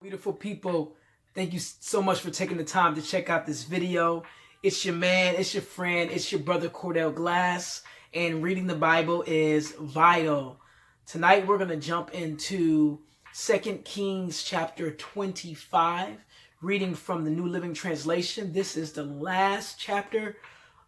Beautiful people, thank you so much for taking the time to check out this video. It's your man, it's your friend, it's your brother Cordell Glass, and reading the Bible is vital. Tonight we're going to jump into 2 Kings chapter 25, reading from the New Living Translation. This is the last chapter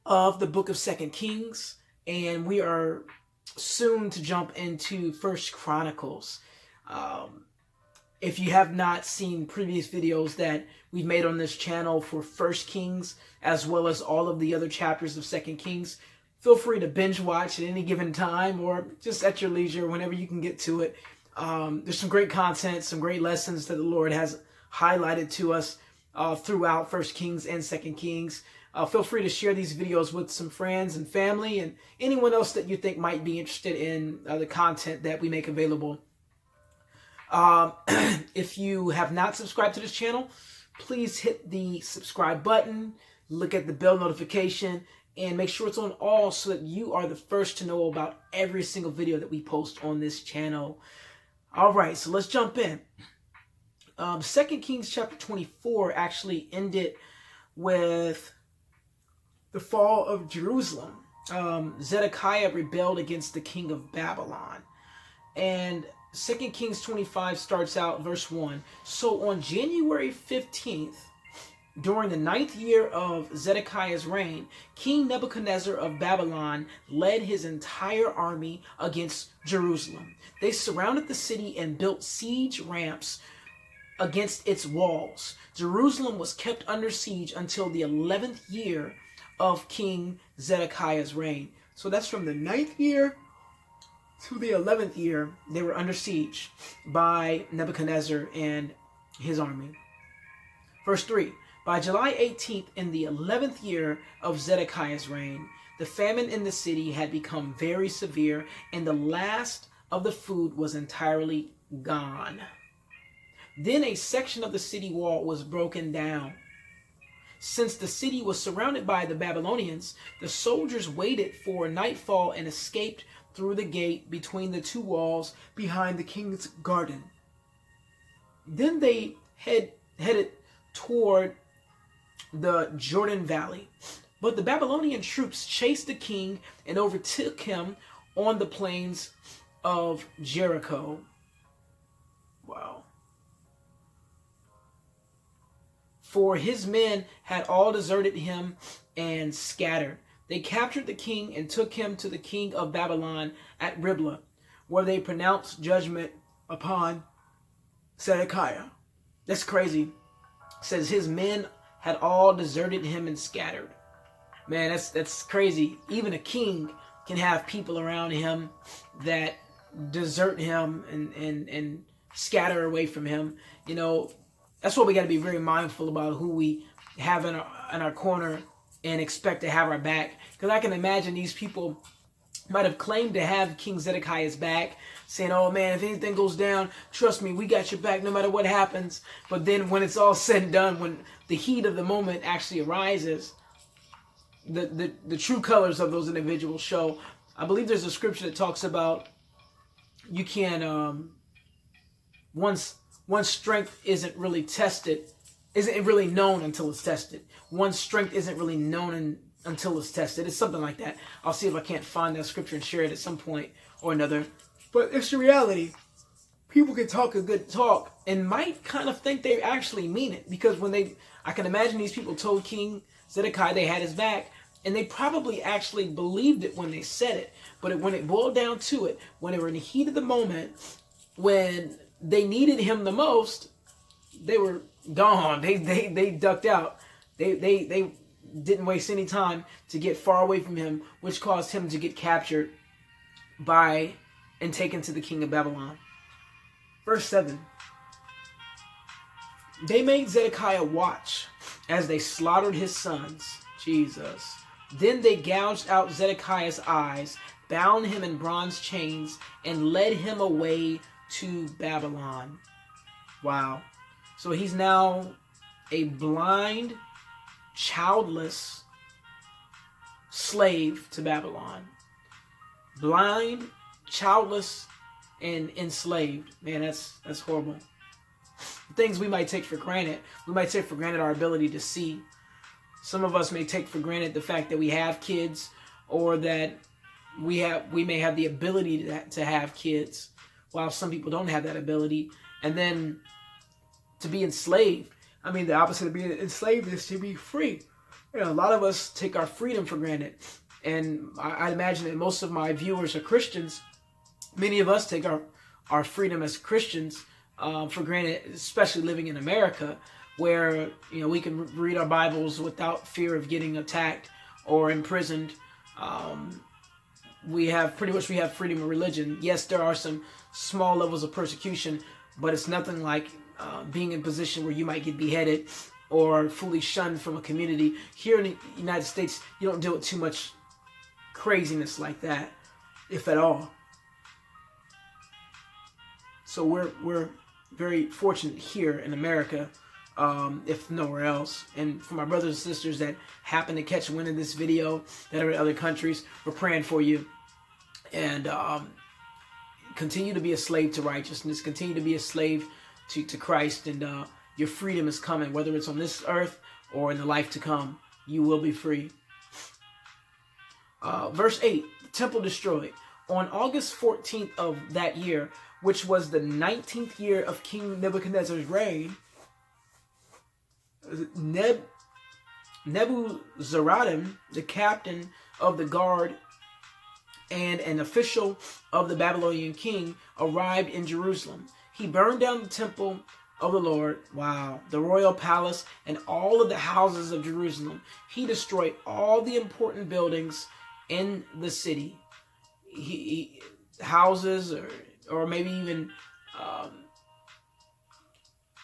of the book of 2 Kings, and we are soon to jump into 1 Chronicles. If you have not seen previous videos that we've made on this channel for 1 Kings, as well as all of the other chapters of 2 Kings, feel free to binge watch at any given time or just at your leisure whenever you can get to it. There's some great content, some great lessons that the Lord has highlighted to us throughout 1 Kings and 2 Kings. Feel free to share these videos with some friends and family and anyone else that you think might be interested in the content that we make available. If you have not subscribed to this channel, please hit the subscribe button, look at the bell notification, and make sure it's on all so that you are the first to know about every single video that we post on this channel. All right, so let's jump in. 2 Kings chapter 24 actually ended with the fall of Jerusalem. Zedekiah rebelled against the king of Babylon. And 2 Kings 25 starts out verse 1. So on January 15th, during the 9th year of Zedekiah's reign, King Nebuchadnezzar of Babylon led his entire army against Jerusalem. They surrounded the city and built siege ramps against its walls. Jerusalem was kept under siege until the 11th year of King Zedekiah's reign. So that's from the 9th year to the 11th year, they were under siege by Nebuchadnezzar and his army. Verse 3, by July 18th, in the 11th year of Zedekiah's reign, the famine in the city had become very severe, and the last of the food was entirely gone. Then a section of the city wall was broken down. Since the city was surrounded by the Babylonians, the soldiers waited for nightfall and escaped through the gate between the two walls behind the king's garden. Then they headed toward the Jordan Valley. But the Babylonian troops chased the king and overtook him on the plains of Jericho. Wow. For his men had all deserted him and scattered. They captured the king and took him to the king of Babylon at Riblah, where they pronounced judgment upon Zedekiah. That's crazy. It says his men had all deserted him and scattered. Man, that's crazy. Even a king can have people around him that desert him and scatter away from him. You know, that's why we got to be very mindful about who we have in our corner and expect to have our back. Because I can imagine these people might have claimed to have King Zedekiah's back, saying, oh man, if anything goes down, trust me, we got your back no matter what happens. But then when it's all said and done, when the heat of the moment actually arises, the true colors of those individuals show. I believe there's a scripture that talks about you can, once strength isn't really tested, isn't really known until it's tested. One's strength isn't really known until it's tested. It's something like that. I'll see if I can't find that scripture and share it at some point or another. But it's the reality. People can talk a good talk and might kind of think they actually mean it. Because I can imagine these people told King Zedekiah they had his back. And they probably actually believed it when they said it. But when it boiled down to it, when they were in the heat of the moment, when they needed him the most, they were gone. They ducked out. They didn't waste any time to get far away from him, which caused him to get captured and taken to the king of Babylon. Verse 7. They made Zedekiah watch as they slaughtered his sons. Jesus. Then they gouged out Zedekiah's eyes, bound him in bronze chains, and led him away to Babylon. Wow. So he's now a blind, childless slave to Babylon. Blind, childless, and enslaved. Man, that's horrible. things we might take for granted. We might take for granted our ability to see. Some of us may take for granted the fact that we have kids, or that we may have the ability to have kids, while some people don't have that ability. And then to be enslaved, I mean, the opposite of being enslaved is to be free. You know, a lot of us take our freedom for granted. And I imagine that most of my viewers are Christians. Many of us take our freedom as Christians for granted, especially living in America, where, you know, we can read our Bibles without fear of getting attacked or imprisoned. We have freedom of religion. Yes, there are some small levels of persecution, but it's nothing like being in a position where you might get beheaded or fully shunned from a community. Here in the United States, you don't deal with too much craziness like that, if at all. So we're very fortunate here in America, if nowhere else. And for my brothers and sisters that happen to catch wind of this video that are in other countries, we're praying for you. And continue to be a slave to righteousness. Continue to be a slave to Christ. And your freedom is coming, whether it's on this earth or in the life to come. You will be free. Verse 8, the temple destroyed. On August 14th of that year, which was the 19th year of King Nebuchadnezzar's reign, Nebuzaradan, the captain of the guard and an official of the Babylonian king, arrived in Jerusalem. He burned down the temple of the Lord, the royal palace, and all of the houses of Jerusalem. He destroyed all the important buildings in the city. Houses, or maybe even,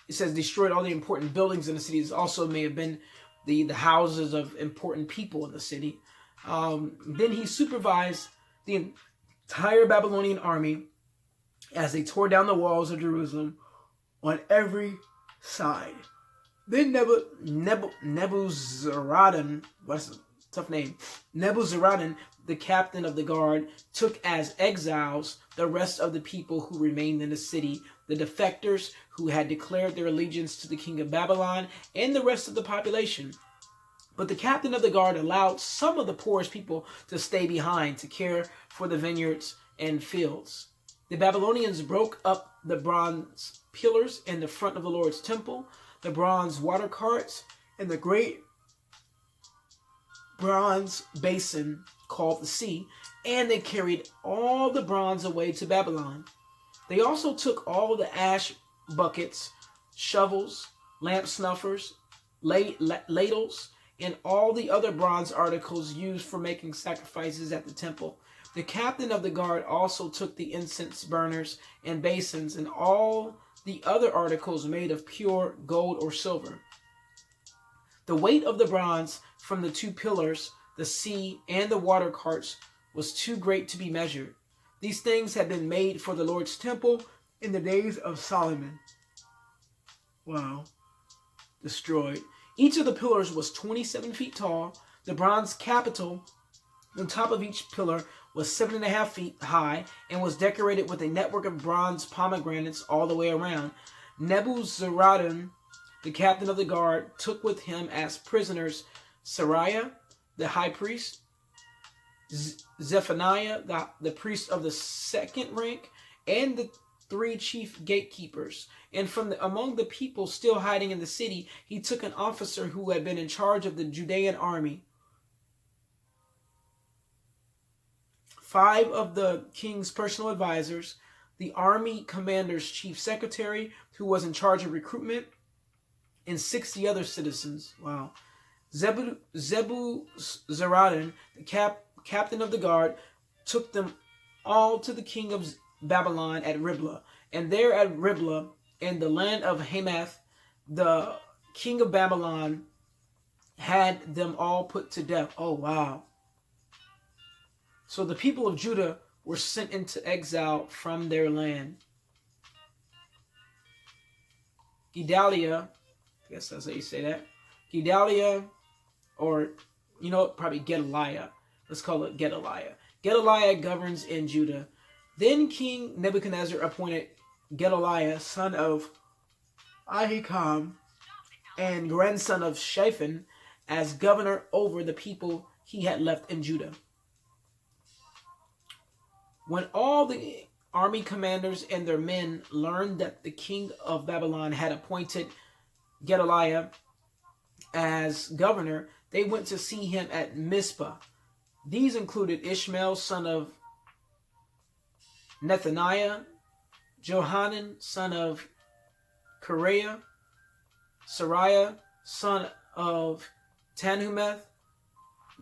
it says destroyed all the important buildings in the city. It also may have been the houses of important people in the city. Then he supervised the entire Babylonian army as they tore down the walls of Jerusalem on every side. Then Nebuzaradan, what's a tough name, Nebuzaradan, the captain of the guard, took as exiles the rest of the people who remained in the city, the defectors who had declared their allegiance to the king of Babylon, and the rest of the population. But the captain of the guard allowed some of the poorest people to stay behind to care for the vineyards and fields. The Babylonians broke up the bronze pillars in the front of the Lord's temple, the bronze water carts, and the great bronze basin called the sea, and they carried all the bronze away to Babylon. They also took all the ash buckets, shovels, lamp snuffers, ladles, and all the other bronze articles used for making sacrifices at the temple. The captain of the guard also took the incense burners and basins and all the other articles made of pure gold or silver. The weight of the bronze from the two pillars, the sea, and the water carts was too great to be measured. These things had been made for the Lord's temple in the days of Solomon. Destroyed. Each of the pillars was 27 feet tall. The bronze capital on top of each pillar was 7.5 feet high and was decorated with a network of bronze pomegranates all the way around. Nebuzaradan, the captain of the guard, took with him as prisoners Seraiah, the high priest, Zephaniah, the priest of the second rank, and the 3 chief gatekeepers. And from among the people still hiding in the city, he took an officer who had been in charge of the Judean army. 5 of the king's personal advisors, the army commander's chief secretary, who was in charge of recruitment, and 60 other citizens. Nebuzaradan, the captain of the guard, took them all to the king of Babylon at Riblah. And there at Riblah, in the land of Hamath, the king of Babylon had them all put to death. So the people of Judah were sent into exile from their land. Gedaliah, I guess that's how you say that. Gedaliah, or, probably Gedaliah. Let's call it Gedaliah. Gedaliah governs in Judah. Then King Nebuchadnezzar appointed Gedaliah, son of Ahikam, and grandson of Shaphan, as governor over the people he had left in Judah. When all the army commanders and their men learned that the king of Babylon had appointed Gedaliah as governor, they went to see him at Mizpah. These included Ishmael, son of Nethaniah, Johanan, son of Kareah, Sariah, son of Tanhumeth,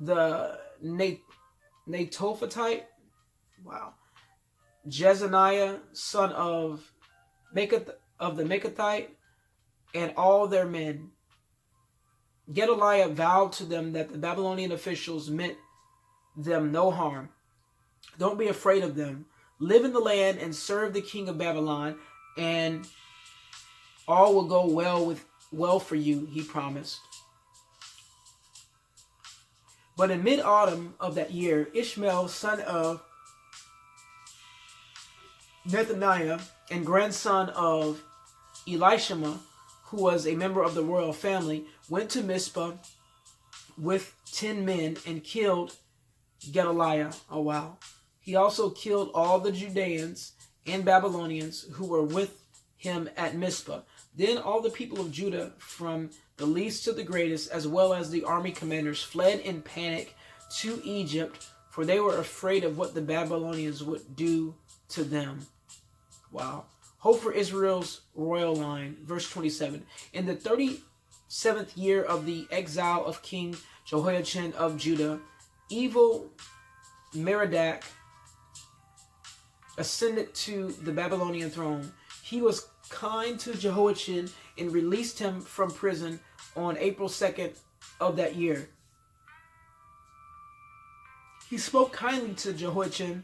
the Netophathite, Jezaniah, son of the Mekathite, and all their men. Gedaliah vowed to them that the Babylonian officials meant them no harm. Don't be afraid of them. Live in the land and serve the king of Babylon, and all will go well for you, he promised. But in mid-autumn of that year, Ishmael, son of Nethaniah and grandson of Elishama, who was a member of the royal family, went to Mizpah with 10 men and killed Gedaliah. Oh, wow. He also killed all the Judeans and Babylonians who were with him at Mizpah. Then all the people of Judah, from the least to the greatest, as well as the army commanders, fled in panic to Egypt, for they were afraid of what the Babylonians would do to them. Wow. Hope for Israel's royal line. Verse 27. In the 37th year of the exile of King Jehoiachin of Judah, evil Merodach ascended to the Babylonian throne. He was kind to Jehoiachin and released him from prison on April 2nd of that year. He spoke kindly to Jehoiachin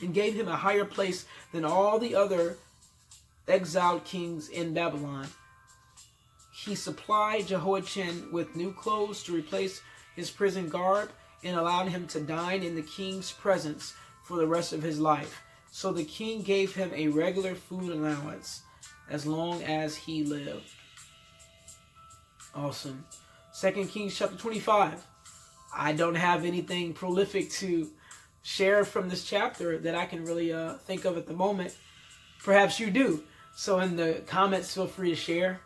and gave him a higher place than all the other exiled kings in Babylon. He supplied Jehoiachin with new clothes to replace his prison garb and allowed him to dine in the king's presence for the rest of his life. So the king gave him a regular food allowance as long as he lived. Awesome. 2 Kings chapter 25. I don't have anything prolific to share from this chapter that I can really think of at the moment. Perhaps you do. So in the comments, feel free to share.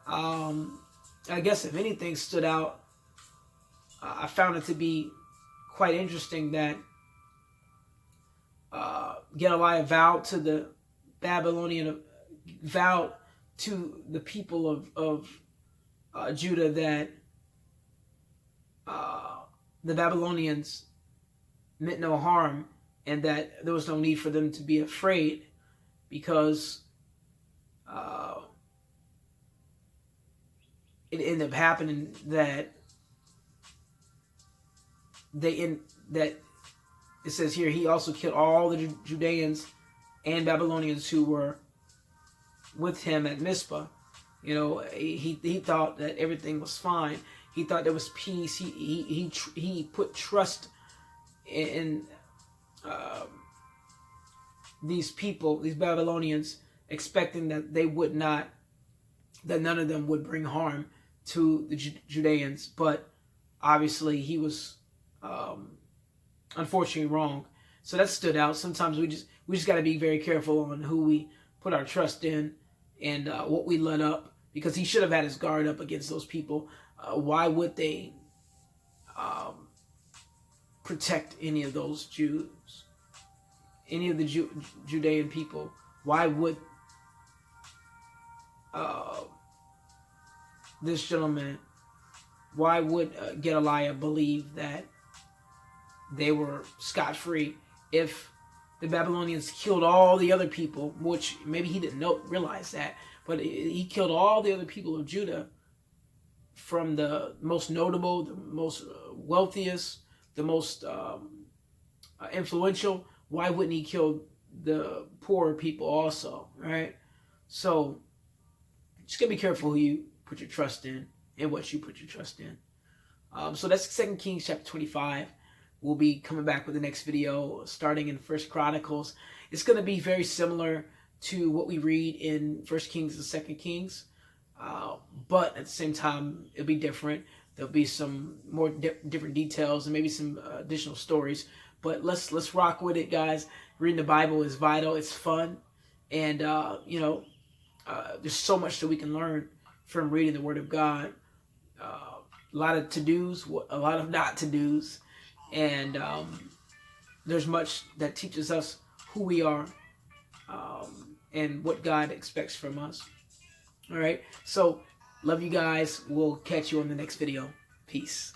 I guess if anything stood out, I found it to be quite interesting that Gedaliah vowed to the people of Judah that the Babylonians meant no harm and that there was no need for them to be afraid, because it ended up happening that it says here, he also killed all the Judeans and Babylonians who were with him at Mizpah. You know, he thought that everything was fine. He thought there was peace. He put trust in these people, these Babylonians, expecting that none of them would bring harm to the Judeans. But obviously he was unfortunately wrong. So that stood out. Sometimes we just got to be very careful on who we put our trust in and what we let up, because he should have had his guard up against those people. Why would they protect any of those Jews, any of the Judean people? Why would this gentleman, why would Gedaliah believe that they were scot-free if the Babylonians killed all the other people, which maybe he didn't realize that, but he killed all the other people of Judah, from the most notable, the most wealthiest, the most influential. Why wouldn't he kill the poorer people also, right? So just gotta be careful who you put your trust in and what you put your trust in. So that's 2 Kings chapter 25. We'll be coming back with the next video starting in 1 Chronicles. It's going to be very similar to what we read in First Kings and Second Kings, but at the same time it'll be different. There'll be some more different details and maybe some additional stories. But let's rock with it, guys. Reading the Bible is vital. It's fun, and there's so much that we can learn from reading the Word of God. A lot of to-dos, a lot of not to-dos, and there's much that teaches us who we are and what God expects from us. All right, so love you guys. We'll catch you on the next video. Peace.